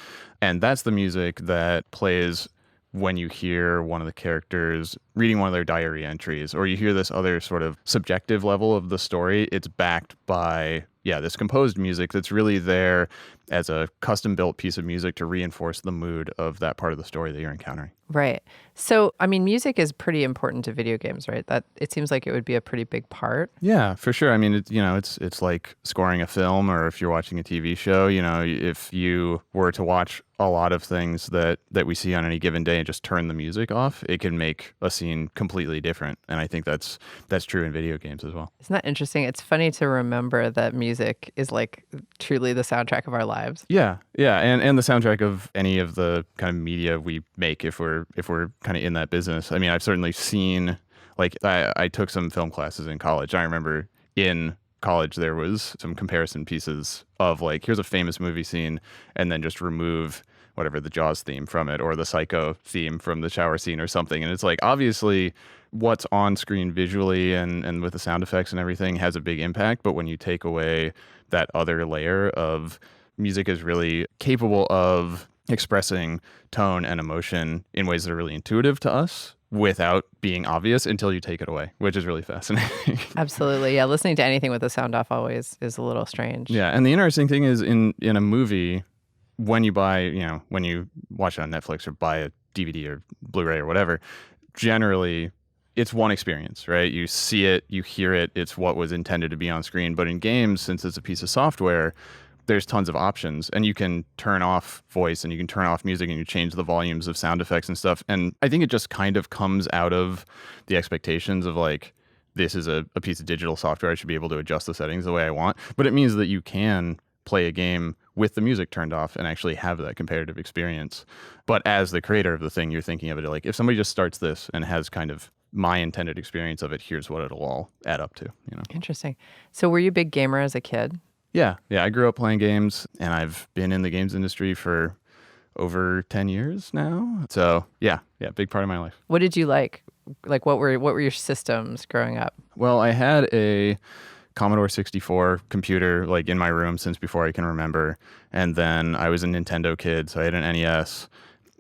S5: And that's the music that plays when you hear one of the characters reading one of their diary entries, or you hear this other sort of subjective level of the story. It's backed by, this composed music that's really there as a custom-built piece of music to reinforce the mood of that part of the story that you're encountering.
S1: Right. So, I mean, music is pretty important to video games, right? That it seems like it would be a pretty big part.
S5: Yeah, for sure. I mean, it's like scoring a film, or if you're watching a TV show, if you were to watch a lot of things that we see on any given day and just turn the music off, it can make a scene completely different. And I think that's true in video games as well.
S1: Isn't that interesting? It's funny to remember that music is like truly the soundtrack of our lives.
S5: Yeah. And the soundtrack of any of the kind of media we make, if we're kind of in that business. I mean, I've certainly seen, like, I took some film classes in college. I remember in college there was some comparison pieces of, like, here's a famous movie scene, and then just remove whatever the Jaws theme from it, or the Psycho theme from the shower scene or something. And it's like, obviously what's on screen visually and with the sound effects and everything has a big impact. But when you take away that other layer of music, is really capable of expressing tone and emotion in ways that are really intuitive to us without being obvious until you take it away, which is really fascinating.
S1: Absolutely. Yeah. Listening to anything with the sound off always is a little strange.
S5: Yeah. And the interesting thing is in a movie, when you buy, when you watch it on Netflix or buy a DVD or Blu-ray or whatever, generally it's one experience, right? You see it, you hear it, it's what was intended to be on screen. But in games, since it's a piece of software, there's tons of options, and you can turn off voice and you can turn off music and you change the volumes of sound effects and stuff. And I think it just kind of comes out of the expectations of, like, this is a piece of digital software. I should be able to adjust the settings the way I want. But it means that you can play a game with the music turned off and actually have that comparative experience. But as the creator of the thing, you're thinking of it like, if somebody just starts this and has kind of my intended experience of it, here's what it'll all add up to,
S1: Interesting. So were you a big gamer as a kid?
S5: Yeah. I grew up playing games, and I've been in the games industry for over 10 years now. So yeah, big part of my life.
S1: What did you like? Like, what were your systems growing up?
S5: Well, I had a Commodore 64 computer, like, in my room since before I can remember. And then I was a Nintendo kid, so I had an NES.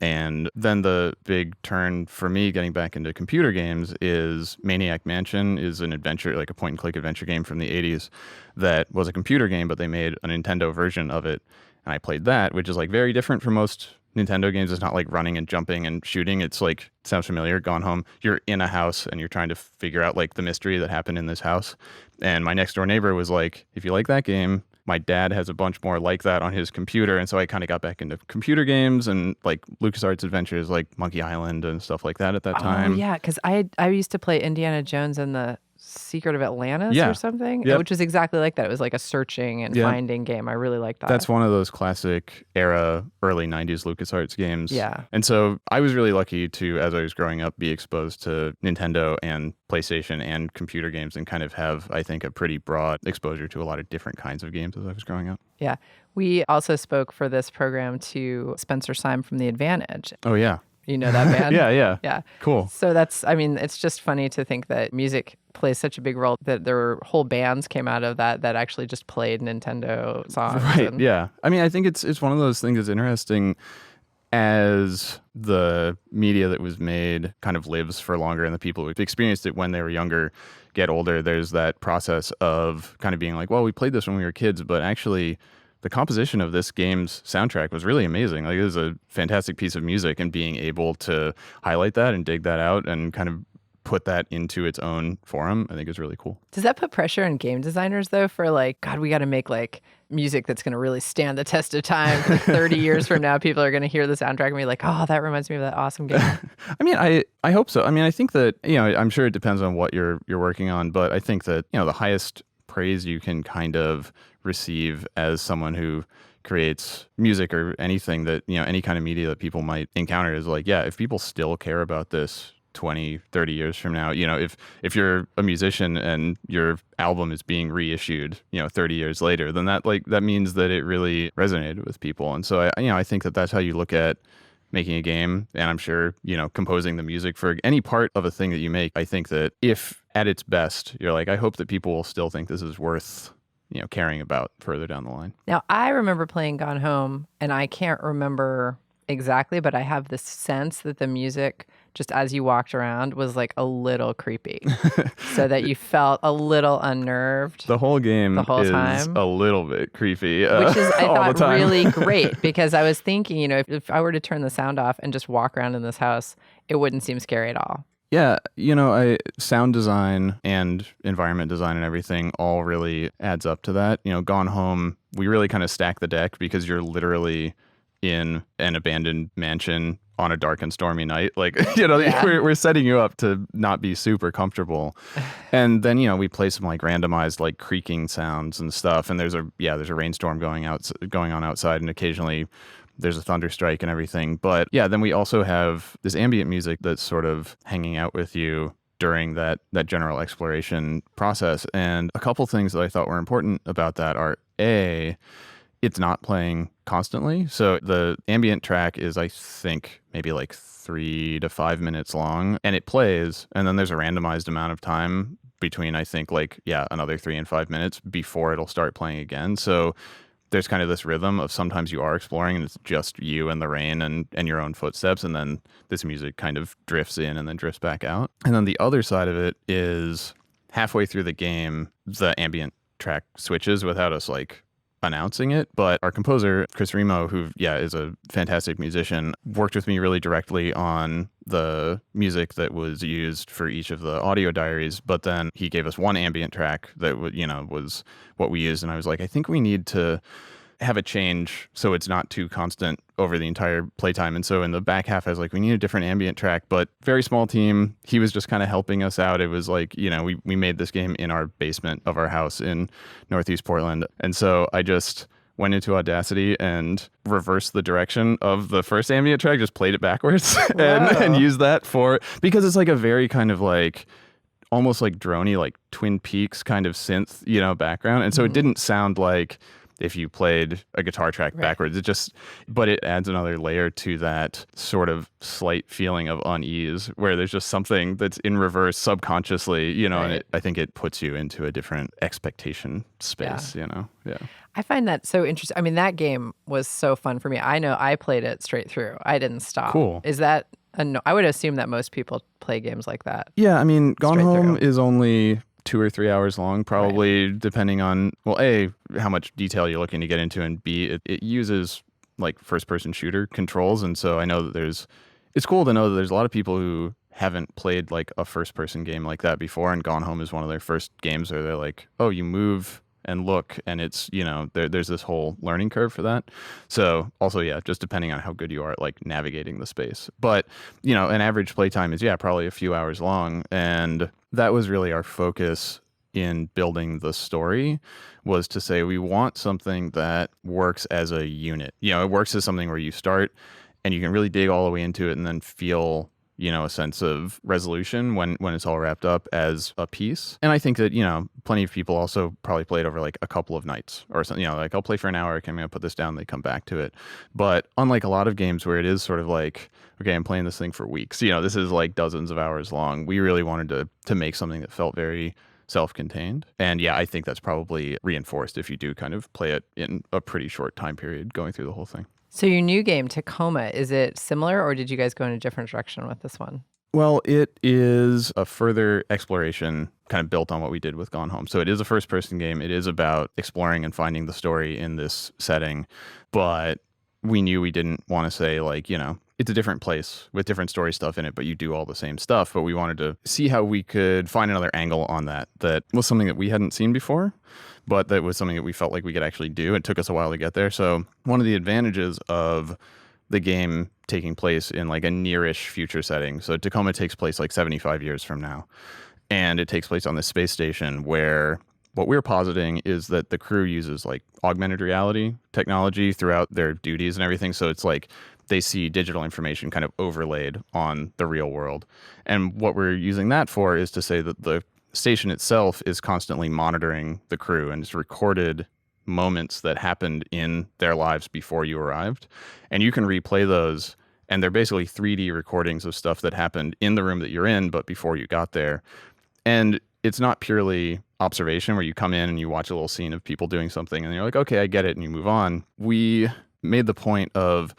S5: And then the big turn for me getting back into computer games is Maniac Mansion is an adventure, like a point-and-click adventure game from the 80s that was a computer game, but they made a Nintendo version of it. And I played that, which is, like, very different from most Nintendo games. It's not like running and jumping and shooting. It's like, sounds familiar, Gone Home. You're in a house and you're trying to figure out, like, the mystery that happened in this house. And my next door neighbor was like, if you like that game, my dad has a bunch more like that on his computer. And so I kind of got back into computer games and, like, LucasArts adventures like Monkey Island and stuff like that at that time.
S1: Oh, yeah, because I used to play Indiana Jones and the Secret of Atlantis or something, which was exactly like that. It was like a searching and finding game. I really liked that.
S5: That's one of those classic era, early 90s LucasArts games.
S1: Yeah.
S5: And so I was really lucky to, as I was growing up, be exposed to Nintendo and PlayStation and computer games, and kind of have, I think, a pretty broad exposure to a lot of different kinds of games as I was growing up.
S1: Yeah. We also spoke for this program to Spencer Syme from The Advantage.
S5: Oh, yeah.
S1: You know that band?
S5: Yeah. Cool.
S1: So it's just funny to think that music plays such a big role, that there were whole bands came out of that actually just played Nintendo songs.
S5: Right, yeah. I mean, I think it's one of those things that's interesting as the media that was made kind of lives for longer, and the people who experienced it when they were younger get older. There's that process of kind of being like, well, we played this when we were kids, but actually the composition of this game's soundtrack was really amazing. Like, it was a fantastic piece of music, and being able to highlight that and dig that out and kind of put that into its own forum, I think is really cool.
S1: Does that put pressure on game designers, though, for like, God, we got to make like music that's going to really stand the test of time. 30 years from now, people are going to hear the soundtrack and be like, oh, that reminds me of that awesome game.
S5: I mean, I hope so. I mean, I think that, I'm sure it depends on what you're working on, but I think that, the highest praise you can kind of receive as someone who creates music or anything that, any kind of media that people might encounter is like, yeah, if people still care about this 20, 30 years from now, if you're a musician and your album is being reissued, 30 years later, then that means that it really resonated with people. And so I think that that's how you look at making a game. And I'm sure, composing the music for any part of a thing that you make. I think that if at its best, you're like, I hope that people will still think this is worth caring about further down the line.
S1: Now, I remember playing Gone Home, and I can't remember exactly, but I have this sense that the music, just as you walked around, was like a little creepy, so that you felt a little unnerved.
S5: The whole game is
S1: time.
S5: A little bit creepy,
S1: which is, I thought,
S5: really
S1: great, because I was thinking, if I were to turn the sound off and just walk around in this house, it wouldn't seem scary at all.
S5: Yeah, sound design and environment design and everything all really adds up to that. Gone Home, we really kind of stack the deck because you're literally in an abandoned mansion on a dark and stormy night. Like, we're setting you up to not be super comfortable. And then, we play some like randomized like creaking sounds and stuff. And there's a rainstorm going on outside, and occasionally there's a thunderstrike and everything. But yeah, then we also have this ambient music that's sort of hanging out with you during that general exploration process. And a couple things that I thought were important about that are it's not playing constantly. So the ambient track is, I think, maybe like 3 to 5 minutes long, and it plays, and then there's a randomized amount of time between, I think, another 3 and 5 minutes before it'll start playing again. So there's kind of this rhythm of sometimes you are exploring and it's just you and the rain and your own footsteps, and then this music kind of drifts in and then drifts back out. And then the other side of it is halfway through the game, the ambient track switches without us announcing it. But our composer, Chris Remo, who is a fantastic musician, worked with me really directly on the music that was used for each of the audio diaries. But then he gave us one ambient track that was what we used. And I was like, I think we need to have a change so it's not too constant over the entire playtime. And so in the back half, I was like, we need a different ambient track, but very small team. He was just kind of helping us out. It was like, we made this game in our basement of our house in Northeast Portland. And so I just went into Audacity and reversed the direction of the first ambient track, just played it backwards and used that because it's like a very kind of almost like droney, like Twin Peaks kind of synth, background. And so it didn't sound like if you played a guitar track backwards. But it adds another layer to that sort of slight feeling of unease where there's just something that's in reverse subconsciously, and I think it puts you into a different expectation space, Yeah.
S1: I find that so interesting. I mean, that game was so fun for me. I know I played it straight through. I didn't stop.
S5: Cool.
S1: Is that, I would assume that most people play games like that.
S5: Yeah, I mean, Gone Home is only 2 or 3 hours long, probably, depending on, well, A, how much detail you're looking to get into, and B, it uses first-person shooter controls. And so I know that it's cool to know that there's a lot of people who haven't played a first-person game like that before, and Gone Home is one of their first games where they're like, oh, you move and look, and it's, there's this whole learning curve for that. So also, just depending on how good you are at navigating the space. But, an average playtime is, probably a few hours long. And that was really our focus in building the story, was to say we want something that works as a unit. It works as something where you start and you can really dig all the way into it and then feel a sense of resolution when it's all wrapped up as a piece. And I think that, plenty of people also probably play it over a couple of nights or something, I'll play for an hour, I'm going to put this down, they come back to it. But unlike a lot of games where it is sort of okay, I'm playing this thing for weeks, this is dozens of hours long. We really wanted to make something that felt very self-contained. And I think that's probably reinforced if you do kind of play it in a pretty short time period going through the whole thing.
S1: So your new game, Tacoma, is it similar, or did you guys go in a different direction with this one?
S5: Well, it is a further exploration kind of built on what we did with Gone Home. So it is a first-person game. It is about exploring and finding the story in this setting. But we knew we didn't want to say it's a different place with different story stuff in it, but you do all the same stuff. But we wanted to see how we could find another angle on that was something that we hadn't seen before, but that was something that we felt like we could actually do. It took us a while to get there. So one of the advantages of the game taking place in like a nearish future setting. So Tacoma takes place like 75 years from now. And it takes place on this space station where what we're positing is that the crew uses like augmented reality technology throughout their duties and everything. So it's like they see digital information kind of overlaid on the real world. And what we're using that for is to say that the station itself is constantly monitoring the crew and it's recorded moments that happened in their lives before you arrived. And you can replay those, and they're basically 3D recordings of stuff that happened in the room that you're in, but before you got there. And it's not purely observation where you come in and you watch a little scene of people doing something and you're like, okay, I get it, and you move on. We made the point of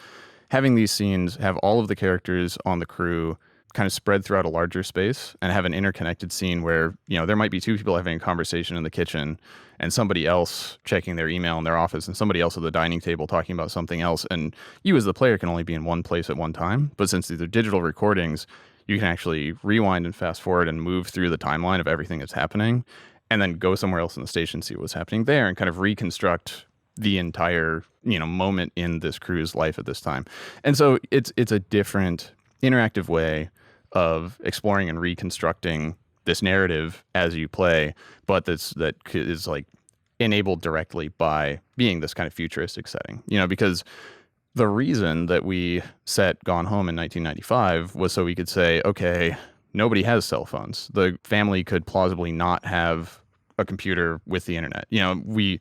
S5: having these scenes have all of the characters on the crew kind of spread throughout a larger space and have an interconnected scene where, you know, there might be two people having a conversation in the kitchen and somebody else checking their email in their office and somebody else at the dining table talking about something else. And you as the player can only be in one place at one time. But since these are digital recordings, you can actually rewind and fast forward and move through the timeline of everything that's happening and then go somewhere else in the station, see what's happening there, and kind of reconstruct the entire, you know, moment in this crew's life at this time. And so it's a different interactive way of exploring and reconstructing this narrative as you play, but that is like enabled directly by being this kind of futuristic setting, you know, because the reason that we set Gone Home in 1995 was so we could say, okay, nobody has cell phones. The family could plausibly not have a computer with the internet. You know, we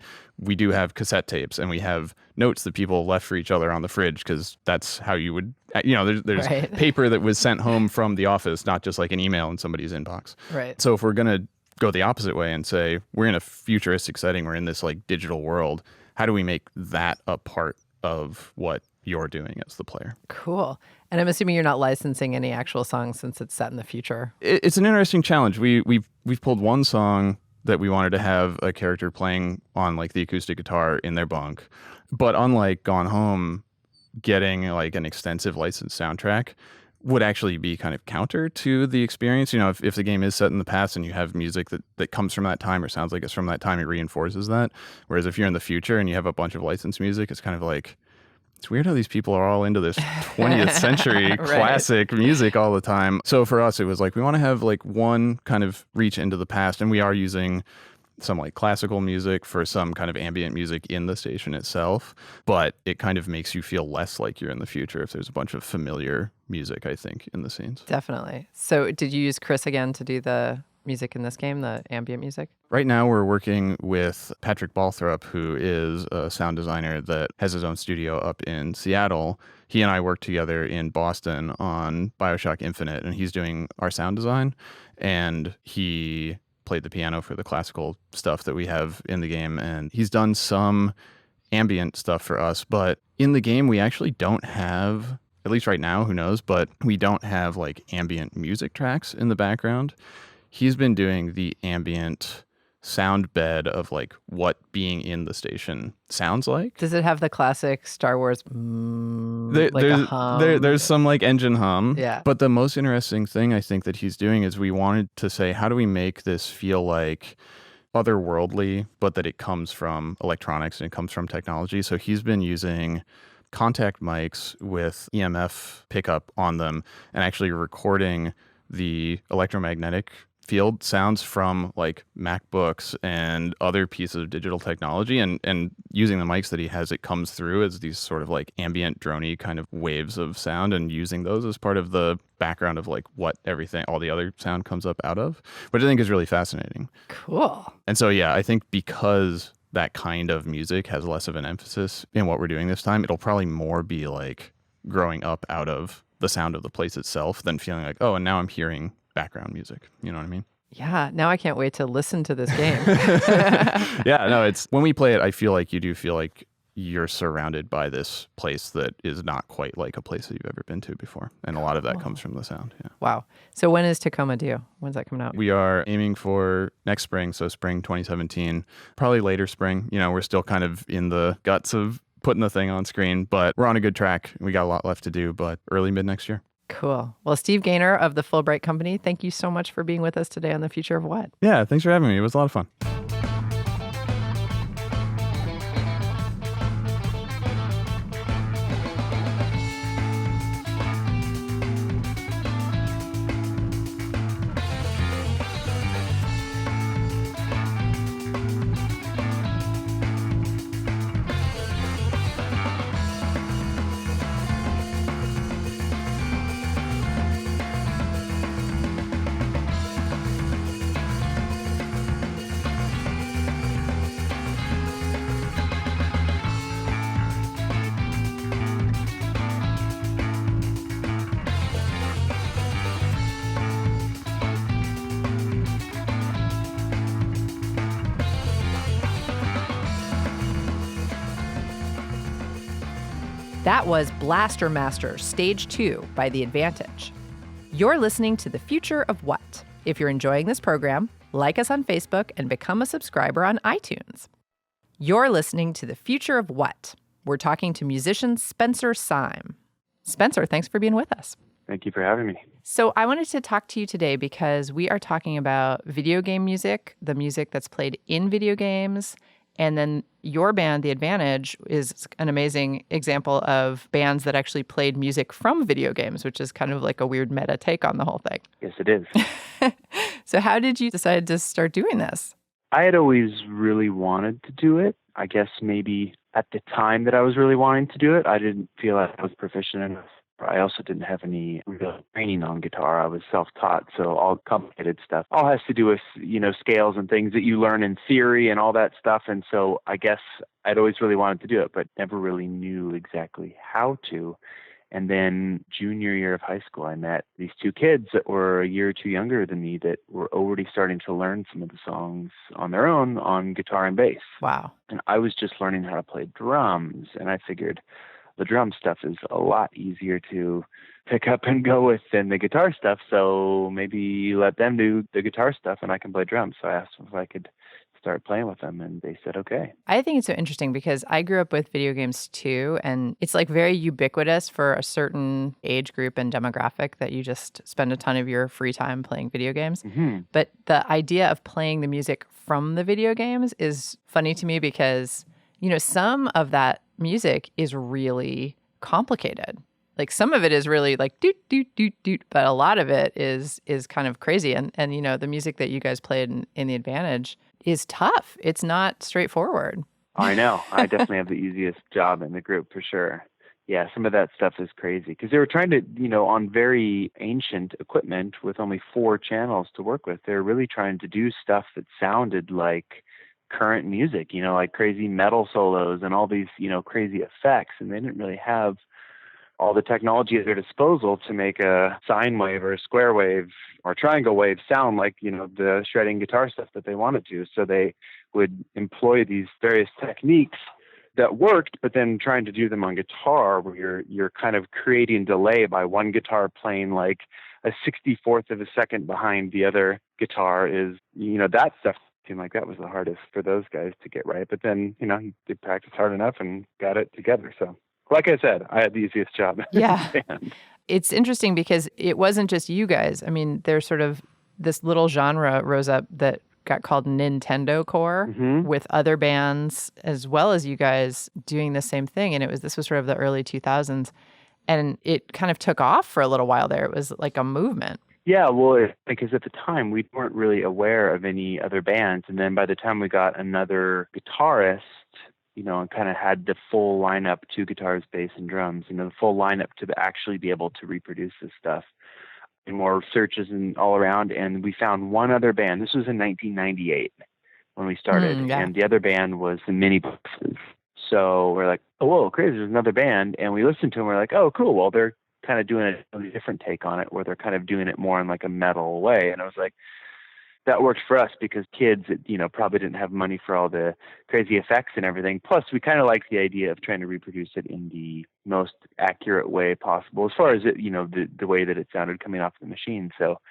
S5: do have cassette tapes and we have notes that people left for each other on the fridge because that's how you would, you know, there's
S1: Right.
S5: paper that was sent home from the office, not just like an email in somebody's inbox.
S1: Right.
S5: So if we're going to go the opposite way and say we're in a futuristic setting, we're in this like digital world, how do we make that a part of what you're doing as the player?
S1: Cool. And I'm assuming you're not licensing any actual songs since it's set in the future.
S5: It's an interesting challenge. We've pulled one song that we wanted to have a character playing on like the acoustic guitar in their bunk. But unlike Gone Home, getting like an extensive licensed soundtrack would actually be kind of counter to the experience. You know, if the game is set in the past and you have music that comes from that time or sounds like it's from that time, it reinforces that. Whereas if you're in the future and you have a bunch of licensed music, it's kind of like, it's weird how these people are all into this 20th century
S1: Right.
S5: classic music all the time. So for us, it was like, we want to have like one kind of reach into the past, and we are using some like classical music for some kind of ambient music in the station itself, but it kind of makes you feel less like you're in the future if there's a bunch of familiar music, I think, in the scenes.
S1: Definitely. So did you use Chris again to do the music in this game, the ambient music?
S5: Right now, we're working with Patrick Balthrop, who is a sound designer that has his own studio up in Seattle. He and I worked together in Boston on BioShock Infinite, and he's doing our sound design. And he played the piano for the classical stuff that we have in the game. And he's done some ambient stuff for us. But in the game, we actually don't have, at least right now, who knows, but we don't have like ambient music tracks in the background. He's been doing the ambient sound bed of like what being in the station sounds like.
S1: Does it have the classic Star Wars like a hum?
S5: There's some like engine hum.
S1: Yeah.
S5: But the most interesting thing I think that he's doing is we wanted to say, how do we make this feel like otherworldly, but that it comes from electronics and it comes from technology? So he's been using contact mics with EMF pickup on them and actually recording the electromagnetic field sounds from like MacBooks and other pieces of digital technology, and using the mics that he has, it comes through as these sort of like ambient droney kind of waves of sound, and using those as part of the background of like what everything, all the other sound comes up out of, which I think is really fascinating.
S1: Cool.
S5: And so, yeah, I think because that kind of music has less of an emphasis in what we're doing this time, it'll probably more be like growing up out of the sound of the place itself than feeling like, oh, and now I'm hearing background music. You know what I mean?
S1: Yeah. Now I can't wait to listen to this game.
S5: Yeah, no, it's when we play it, I feel like you do feel like you're surrounded by this place that is not quite like a place that you've ever been to before. And a lot of that comes from the sound. Yeah.
S1: Wow. So when is Tacoma due? When's that coming out?
S5: We are aiming for next spring, so spring 2017, probably later spring. You know, we're still kind of in the guts of putting the thing on screen, but we're on a good track. We got a lot left to do, but early mid next year.
S1: Cool. Well, Steve Gaynor of the Fulbright Company, thank you so much for being with us today on The Future of What?
S5: Yeah, thanks for having me. It was a lot of fun.
S1: That was Blaster Master Stage 2 by The Advantage. You're listening to The Future of What? If you're enjoying this program, like us on Facebook and become a subscriber on iTunes. You're listening to The Future of What? We're talking to musician Spencer Syme. Spencer, thanks for being with us.
S6: Thank you for having me.
S1: So I wanted to talk to you today because we are talking about video game music, the music that's played in video games, and then your band, The Advantage, is an amazing example of bands that actually played music from video games, which is kind of like a weird meta take on the whole thing.
S6: Yes, it is.
S1: So how did you decide to start doing this?
S6: I had always really wanted to do it. I guess maybe at the time that I was really wanting to do it, I didn't feel like I was proficient enough. I also didn't have any real training on guitar. I was self-taught, so all complicated stuff. All has to do with, scales and things that you learn in theory and all that stuff. And so I guess I'd always really wanted to do it, but never really knew exactly how to. And then junior year of high school, I met these two kids that were a year or two younger than me that were already starting to learn some of the songs on their own on guitar and bass.
S1: Wow.
S6: And I was just learning how to play drums, and I figured the drum stuff is a lot easier to pick up and go with than the guitar stuff. So maybe let them do the guitar stuff and I can play drums. So I asked them if I could start playing with them, and they said, okay.
S1: I think it's so interesting because I grew up with video games too, and it's like very ubiquitous for a certain age group and demographic that you just spend a ton of your free time playing video games.
S6: Mm-hmm.
S1: But the idea of playing the music from the video games is funny to me because, some of that music is really complicated. Like some of it is really like doot doot doot doot, but a lot of it is kind of crazy. And the music that you guys played in The Advantage is tough. It's not straightforward.
S6: I know. I definitely have the easiest job in the group for sure. Yeah, some of that stuff is crazy because they were trying to, on very ancient equipment with only 4 channels to work with. They're really trying to do stuff that sounded like current music, like crazy metal solos and all these, crazy effects. And they didn't really have all the technology at their disposal to make a sine wave or a square wave or triangle wave sound like, the shredding guitar stuff that they wanted to. So they would employ these various techniques that worked, but then trying to do them on guitar where you're kind of creating delay by one guitar playing like a 64th of a second behind the other guitar is, that stuff seemed like that was the hardest for those guys to get right. But then, they practiced hard enough and got it together. So like I said, I had the easiest job.
S1: Yeah.
S6: In the band.
S1: It's interesting because it wasn't just you guys. I mean, there's sort of this little genre rose up that got called Nintendo Core with other bands as well as you guys doing the same thing. And this was sort of the early 2000s. And it kind of took off for a little while there. It was like a movement. Yeah,
S6: well, because at the time we weren't really aware of any other bands. And then by the time we got another guitarist, and kind of had the full lineup, 2 guitars, bass, and drums, the full lineup to actually be able to reproduce this stuff. And more searches and all around. And we found one other band. This was in 1998 when we started.
S1: Yeah.
S6: And the other band was the Minibuses. So we're like, oh, whoa, crazy, there's another band. And we listened to them. We're like, oh, cool. Well, they're kind of doing a totally different take on it where they're kind of doing it more in like a metal way. And I was like, that worked for us because kids, probably didn't have money for all the crazy effects and everything. Plus, we kind of liked the idea of trying to reproduce it in the most accurate way possible as far as it, the way that it sounded coming off the machine. So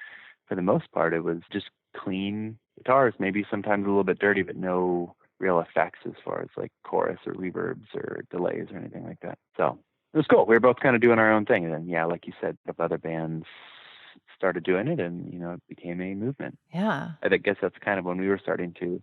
S6: for the most part, it was just clean guitars, maybe sometimes a little bit dirty, but no real effects as far as like chorus or reverbs or delays or anything like that. So it was cool. We were both kind of doing our own thing. And then, yeah, like you said, if other bands started doing it and, it became a movement.
S1: Yeah.
S6: I guess that's kind of when we were starting to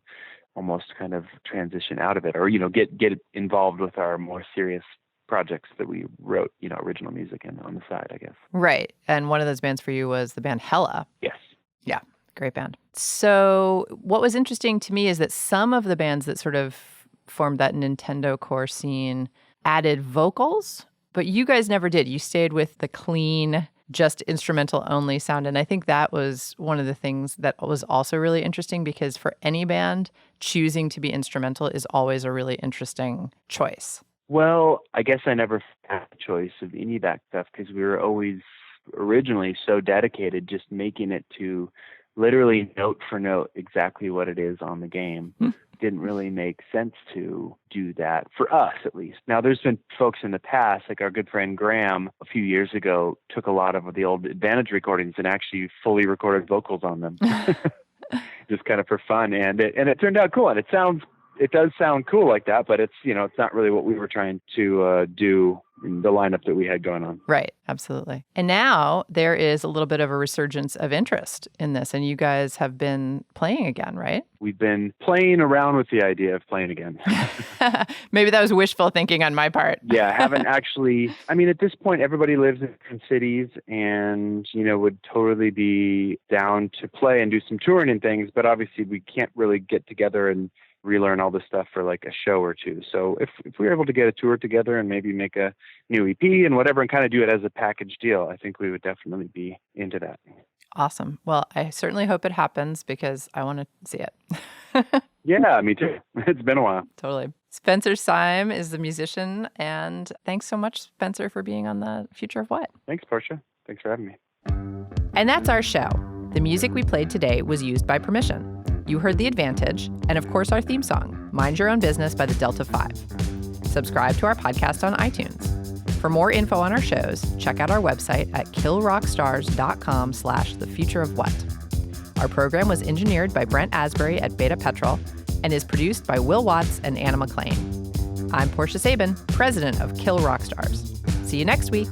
S6: almost kind of transition out of it or, get involved with our more serious projects that we wrote, original music in on the side, I guess.
S1: Right. And one of those bands for you was the band Hella.
S6: Yes.
S1: Yeah. Great band. So what was interesting to me is that some of the bands that sort of formed that Nintendo core scene added vocals, but you guys never did. You stayed with the clean, just instrumental only sound. And I think that was one of the things that was also really interesting because for any band, choosing to be instrumental is always a really interesting choice.
S6: Well, I guess I never had a choice of any back stuff because we were always originally so dedicated just making it to literally note for note exactly what it is on the game. Didn't really make sense to do that for us, at least. Now, there's been folks in the past, like our good friend Graham, a few years ago, took a lot of the old Advantage recordings and actually fully recorded vocals on them, just kind of for fun. And it turned out cool. And it does sound cool like that, but it's not really what we were trying to do in the lineup that we had going on.
S1: Right. Absolutely. And now there is a little bit of a resurgence of interest in this, and you guys have been playing again, right?
S6: We've been playing around with the idea of playing again.
S1: Maybe that was wishful thinking on my part.
S6: Yeah, haven't actually. I mean, at this point, everybody lives in different cities and, would totally be down to play and do some touring and things, but obviously we can't really get together and relearn all this stuff for like a show or two. So if we were able to get a tour together and maybe make a new EP and whatever and kind of do it as a package deal, I think we would definitely be into that.
S1: Awesome. Well, I certainly hope it happens because I want to see it.
S6: Yeah, me too. It's been a while.
S1: Totally. Spencer Syme is the musician, and thanks so much, Spencer, for being on the Future of What.
S6: Thanks, Portia. Thanks for having me.
S1: And that's our show. The music we played today was used by permission. You heard The Advantage, and of course our theme song, Mind Your Own Business by the Delta 5. Subscribe to our podcast on iTunes. For more info on our shows, check out our website at killrockstars.com/thefutureofwhat. Our program was engineered by Brent Asbury at Beta Petrol and is produced by Will Watts and Anna McLean. I'm Portia Sabin, president of Kill Rock Stars. See you next week.